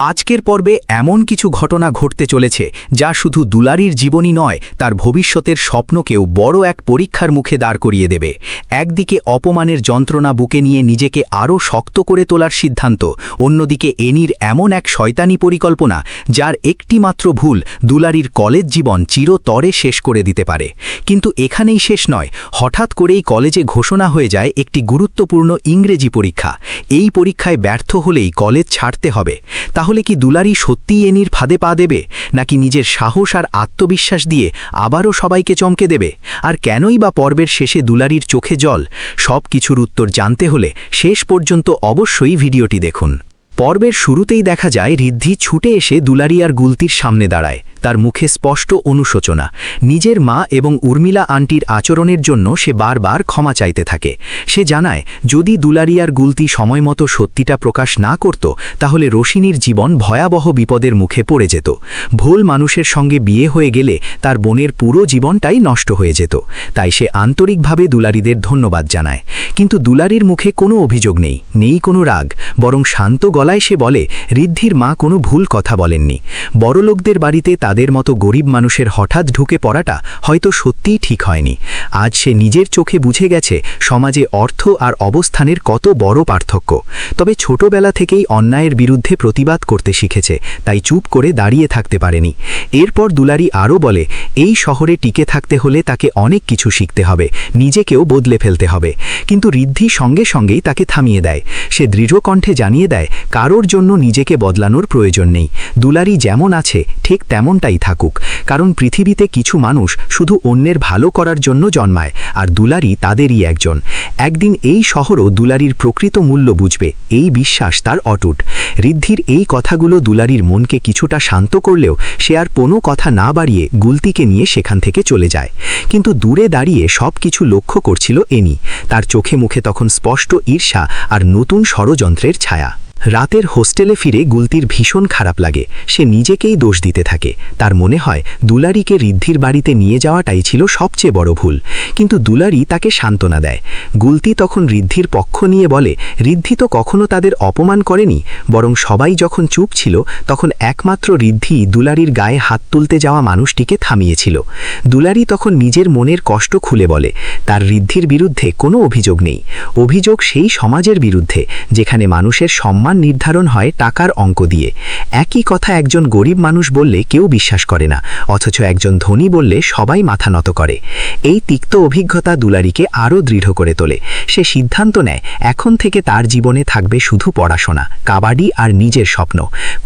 আজকের পর্বে এমন কিছু ঘটনা ঘটতে চলেছে যা শুধু দুলারীর জীবনই নয়, তার ভবিষ্যতের স্বপ্নকেও বড় এক পরীক্ষার মুখে দাঁড় করিয়ে দেবে। একদিকে অপমানের যন্ত্রণা বুকে নিয়ে নিজেকে আরও শক্ত করে তোলার সিদ্ধান্ত, অন্যদিকে এনির এমন এক শয়তানি পরিকল্পনা যার একটি মাত্র ভুল দুলারীর কলেজ জীবন চিরতরে শেষ করে দিতে পারে। কিন্তু এখানেই শেষ নয়, হঠাৎ করেই কলেজে ঘোষণা হয়ে যায় একটি গুরুত্বপূর্ণ ইংরেজি পরীক্ষা। এই পরীক্ষায় ব্যর্থ হলেই কলেজ ছাড়তে হবে। তাহলে কি দুলারী সত্যিই এনির ফাঁদে পা দেবে, নাকি নিজের সাহস আর আত্মবিশ্বাস দিয়ে আবারও সবাইকে চমকে দেবে? আর কেনই বা পর্বের শেষে দুলারীর চোখে জল? সব কিছুর উত্তর জানতে হলে শেষ পর্যন্ত অবশ্যই ভিডিওটি দেখুন। পর্বের শুরুতেই দেখা যায় ঋদ্ধি ছুটে এসে দুলারী আর গুলতির সামনে দাঁড়ায়। তার মুখে স্পষ্ট অনুশোচনা। নিজের মা এবং উর্মিলা আন্টির আচরণের জন্য সে বারবার ক্ষমা চাইতে থাকে। সে জানায় যদি দুলারী আর গুলতি সময়মতো সত্যিটা প্রকাশ না করত, তাহলে রোশিনীর জীবন ভয়াবহ বিপদের মুখে পড়ে যেত। ভুল মানুষের সঙ্গে বিয়ে হয়ে গেলে তার বোনের পুরো জীবনটাই নষ্ট হয়ে যেত। তাই সে আন্তরিকভাবে দুলারীদের ধন্যবাদ জানায়। কিন্তু দুলারীর মুখে কোনো অভিযোগ নেই কোনো রাগ, বরং শান্ত গলায় সে বলে ঋদ্ধির মা কোনো ভুল কথা বলেননি। বড়লোকদের বাড়িতে তাদের মতো গরিব মানুষের হঠাৎ ঢুকে পড়াটা হয়তো সত্যিই ঠিক হয়নি। আজ সে নিজের চোখে বুঝে গেছে সমাজে অর্থ আর অবস্থানের কত বড় পার্থক্য। তবে ছোটবেলা থেকেই অন্যায়ের বিরুদ্ধে প্রতিবাদ করতে শিখেছে, তাই চুপ করে দাঁড়িয়ে থাকতে পারেনি। এরপর দুলারী আরও বলে এই শহরে টিকে থাকতে হলে তাকে অনেক কিছু শিখতে হবে, নিজেকেও বদলে ফেলতে হবে। কিন্তু ঋদ্ধি সঙ্গে সঙ্গেই তাকে থামিয়ে দেয়। সে দৃঢ় কণ্ঠে জানিয়ে দেয় কারোর জন্য নিজেকে বদলানোর প্রয়োজন নেই। দুলারী যেমন আছে ঠিক তেমনটাই থাকুক, কারণ পৃথিবীতে কিছু মানুষ শুধু অন্যের ভালো করার জন্য জন্মায়, আর দুলারী তাদেরই একজন। একদিন এই শহরও দুলারীর প্রকৃত মূল্য বুঝবে, এই বিশ্বাস তার অটুট। ঋদ্ধির এই কথাগুলো দুলারীর মনকে কিছুটা শান্ত করলেও সে আর কোনো কথা না বাড়িয়ে গুলতিকে নিয়ে সেখান থেকে চলে যায়। কিন্তু দূরে দাঁড়িয়ে সব কিছু লক্ষ্য করছিল এনি। তার চোখে মুখে তখন স্পষ্ট ঈর্ষা আর নতুন ষড়যন্ত্রের ছায়া। রাতের হোস্টেলে ফিরে গুলতির ভীষণ খারাপ লাগে। সে নিজেকেই দোষ দিতে থাকে। তার মনে হয় দুলারীকে ঋদ্ধির বাড়িতে নিয়ে যাওয়াটাই ছিল সবচেয়ে বড় ভুল। কিন্তু দুলারী তাকে সান্ত্বনা দেয়। গুলতি তখন ঋদ্ধির পক্ষ নিয়ে বলে ঋদ্ধি তো কখনো তাদের অপমান করেনি, বরং সবাই যখন চুপ ছিল তখন একমাত্র ঋদ্ধি দুলারীর গায়ে হাত তুলতে যাওয়া মানুষটিকে থামিয়েছিল। দুলারী তখন নিজের মনের কষ্ট খুলে বলে তার ঋদ্ধির বিরুদ্ধে কোনো অভিযোগ নেই। অভিযোগ সেই সমাজের বিরুদ্ধে যেখানে মানুষের সম্মান নির্ধারণ হয় টাকার অঙ্ক দিয়ে। একই কথা একজন গরিব মানুষ বললে কেউ বিশ্বাস করে না, অথচ একজন ধনী বললে সবাই মাথা নত করে। এই তিক্ত অভিজ্ঞতা দুলারীকে আরও দৃঢ় করে তোলে। সে সিদ্ধান্ত নেয় এখন থেকে তার জীবনে থাকবে শুধু পড়াশোনা, কাবাডি আর নিজের স্বপ্ন।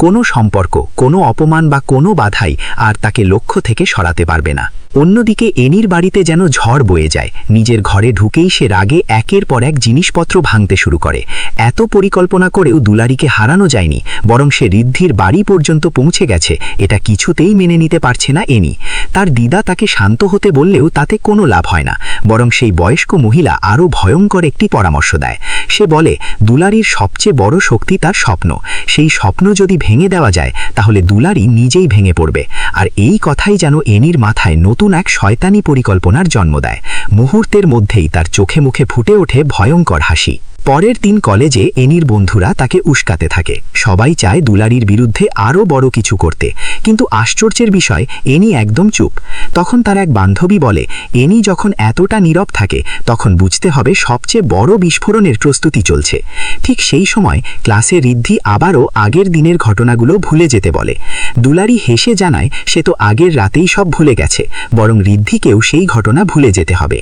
কোনো সম্পর্ক, কোনো অপমান বা কোনো বাধাই আর তাকে লক্ষ্য থেকে সরাতে পারবে না। অন্যদিকে এনির বাড়িতে যেন ঝড় বয়ে যায়। নিজের ঘরে ঢুকেই সে রাগে একের পর এক জিনিসপত্র ভাঙতে শুরু করে। এত পরিকল্পনা করেও দুলারীকে হারানো যায়নি, বরং সে ঋদ্ধির বাড়ি পর্যন্ত পৌঁছে গেছে। এটা কিছুতেই মেনে নিতে পারছে না এনি। তার দিদা তাকে শান্ত হতে বললেও তাতে কোনো লাভ হয় না, বরং সেই বয়স্ক মহিলা আরও ভয়ঙ্কর একটি পরামর্শ দেয়। সে বলে দুলারীর সবচেয়ে বড় শক্তি তার স্বপ্ন। সেই স্বপ্ন যদি ভেঙে দেওয়া যায় তাহলে দুলারী নিজেই ভেঙে পড়বে। আর এই কথাই যেন এনির মাথায় নতুন এক শয়তানি পরিকল্পনার জন্ম দেয়। মুহূর্তের মধ্যেই তার চোখে মুখে ফুটে ওঠে ভয়ঙ্কর হাসি। পরের দিন কলেজে এনির বন্ধুরা তাকে উস্কাতে থাকে। সবাই চায় দুলারীর বিরুদ্ধে আরও বড় কিছু করতে, কিন্তু আশ্চর্যের বিষয় এনি একদম চুপ। তখন তার এক বান্ধবী বলে এনি যখন এতটা নীরব থাকে তখন বুঝতে হবে সবচেয়ে বড় বিস্ফোরণের প্রস্তুতি চলছে। ঠিক সেই সময় ক্লাসে ঋদ্ধি আবারও আগের দিনের ঘটনাগুলো ভুলে যেতে বলে। দুলারী হেসে জানায় সে তো আগের রাতেই সব ভুলে গেছে, বরং ঋদ্ধিকেও সেই ঘটনা ভুলে যেতে হবে।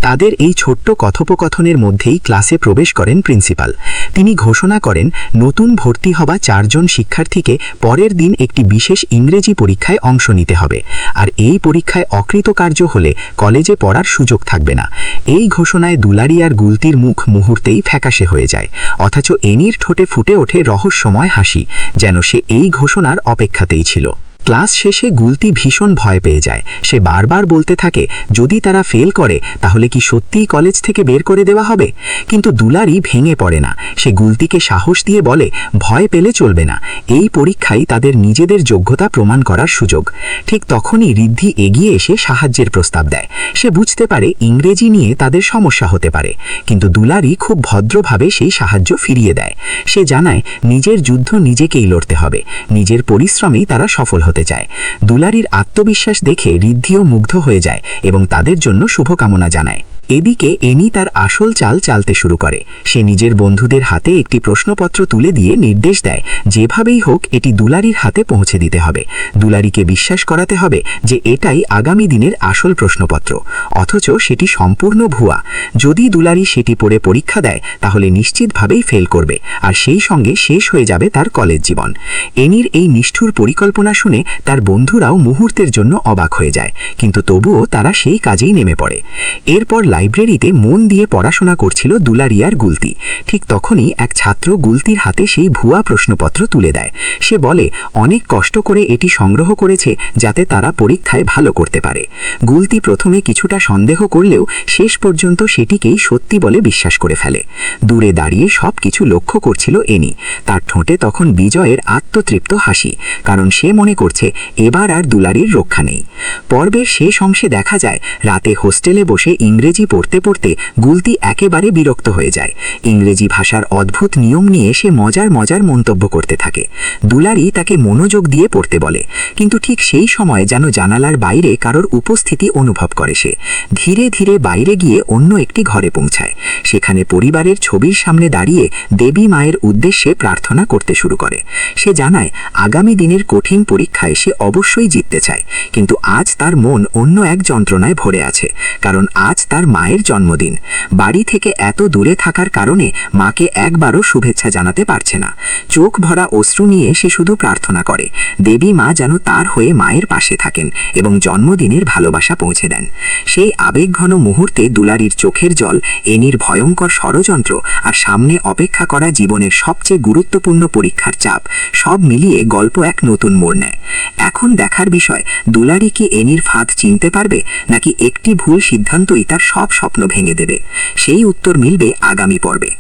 তাদের এই ছোট্ট কথোপকথনের মধ্যেই ক্লাসে প্রবেশ করেন প্রিন্সিপাল। তিনি ঘোষণা করেন নতুন ভর্তি হওয়া 4 জন শিক্ষার্থীকে পরের দিন একটি বিশেষ ইংরেজি পরীক্ষায় অংশ নিতে হবে। আর এই পরীক্ষায় অকৃতকার্য হলে কলেজে পড়ার সুযোগ থাকবে না। এই ঘোষণায় দুলারী আর গুলতির মুখ মুহূর্তেই ফ্যাকাশে হয়ে যায়, অথচ এনির ঠোঁটে ফুটে ওঠে রহস্যময় হাসি, যেন সে এই ঘোষণার অপেক্ষাতেই ছিল। ক্লাস শেষে গুলতি ভীষণ ভয় পেয়ে যায়। সে বারবার বলতে থাকে যদি তারা ফেল করে তাহলে কি সত্যিই কলেজ থেকে বের করে দেওয়া হবে। কিন্তু দুলারি ভেঙে পড়ে না। সে গুলতিকে সাহস দিয়ে বলে ভয় পেলে চলবে না, এই পরীক্ষাই তাদের নিজেদের যোগ্যতা প্রমাণ করার সুযোগ। ঠিক তখনই ঋদ্ধি এগিয়ে এসে সাহায্যের প্রস্তাব দেয়। সে বুঝতে পারে ইংরেজি নিয়ে তাদের সমস্যা হতে পারে, কিন্তু দুলারি খুব ভদ্রভাবে সেই সাহায্য ফিরিয়ে দেয়। সে জানায় নিজের যুদ্ধ নিজেকেই লড়তে হবে, নিজের পরিশ্রমেই তারা সফল হতে চায়। দুলারির আত্মবিশ্বাস দেখে ঋদ্ধিও মুগ্ধ হয়ে যায় এবং তাদের জন্য শুভকামনা জানায়। এদিকে এনি তার আসল চাল চালতে শুরু করে। সে নিজের বন্ধুদের হাতে একটি প্রশ্নপত্র তুলে দিয়ে নির্দেশ দেয় যেভাবেই হোক এটি দুলারির হাতে পৌঁছে দিতে হবে। দুলারিকে বিশ্বাস করাতে হবে যে এটাই আগামী দিনের আসল প্রশ্নপত্র, অথচ সেটি সম্পূর্ণ ভুয়া। যদি দুলারি সেটি পড়ে পরীক্ষা দেয় তাহলে নিশ্চিতভাবেই ফেল করবে, আর সেই সঙ্গে শেষ হয়ে যাবে তার কলেজ জীবন। এনির এই নিষ্ঠুর পরিকল্পনা শুনে তার বন্ধুরাও মুহূর্তের জন্য অবাক হয়ে যায়, কিন্তু তবুও তারা সেই কাজেই নেমে পড়ে। এরপর লাইব্রেরিতে মন দিয়ে পড়াশোনা করছিল দুলারি আর গুলতি। ঠিক তখনই এক ছাত্র গুলতির হাতে সেই ভুয়া প্রশ্নপত্র তুলে দেয়। সে বলে অনেক কষ্ট করে এটি সংগ্রহ করেছে যাতে তারা পরীক্ষায় ভালো করতে পারে। গুলতি প্রথমে কিছুটা সন্দেহ করলেও শেষ পর্যন্ত সেটিকেই সত্যি বলে বিশ্বাস করে ফেলে। দূরে দাঁড়িয়ে সব কিছু লক্ষ্য করছিল এনি। তার ঠোঁটে তখন বিজয়ের আত্মতৃপ্ত হাসি, কারণ সে মনে করছে এবার আর দুলারির রক্ষা নেই। পর্বের শেষ অংশে দেখা যায় রাতে হোস্টেলে বসে ইংরেজি পড়তে পড়তে গুলতি একেবারে বিরক্ত হয়ে যায়। ইংরেজি ভাষার অদ্ভুত নিয়ম নিয়ে সে মজার মজার মন্তব্য করতে থাকে। দুলারি তাকে মনোযোগ দিয়ে পড়তে বলে, কিন্তু ঠিক সেই সময় যেন জানালার বাইরে কারোর উপস্থিতি অনুভব করে। সে ধীরে ধীরে বাইরে গিয়ে অন্য একটি ঘরে পৌঁছায়। সেখানে পরিবারের ছবির সামনে দাঁড়িয়ে দেবী মায়ের উদ্দেশ্যে প্রার্থনা করতে শুরু করে। সে জানায় আগামী দিনের কঠিন পরীক্ষায় সে অবশ্যই জিততে চায়, কিন্তু আজ তার মন অন্য এক যন্ত্রণায় ভরে আছে, কারণ আজ তার মায়ের জন্মদিন। বাড়ি থেকে এত দূরে থাকার কারণে মাকে একবারও শুভেচ্ছা জানাতে পারছে না। চোখ ভরা অশ্রু নিয়ে সে শুধু প্রার্থনা করে দেবী মা যেন তার হয়ে মায়ের পাশে থাকেন এবং জন্মদিনের ভালোবাসা পৌঁছে দেন। সেই আবেগঘন মুহূর্তে দুলারির চোখের জল, এনির ভয়ঙ্কর ষড়যন্ত্র আর সামনে অপেক্ষা করা জীবনের সবচেয়ে গুরুত্বপূর্ণ পরীক্ষার চাপ, সব মিলিয়ে গল্প এক নতুন মোড় নেয়। এখন দেখার বিষয় দুলারি কি এনির ফাঁদ চিনতে পারবে, নাকি একটি ভুল সিদ্ধান্তই তার সব স্বপ্ন ভেঙে দেবে। সেই উত্তর মিলবে আগামী পর্বে।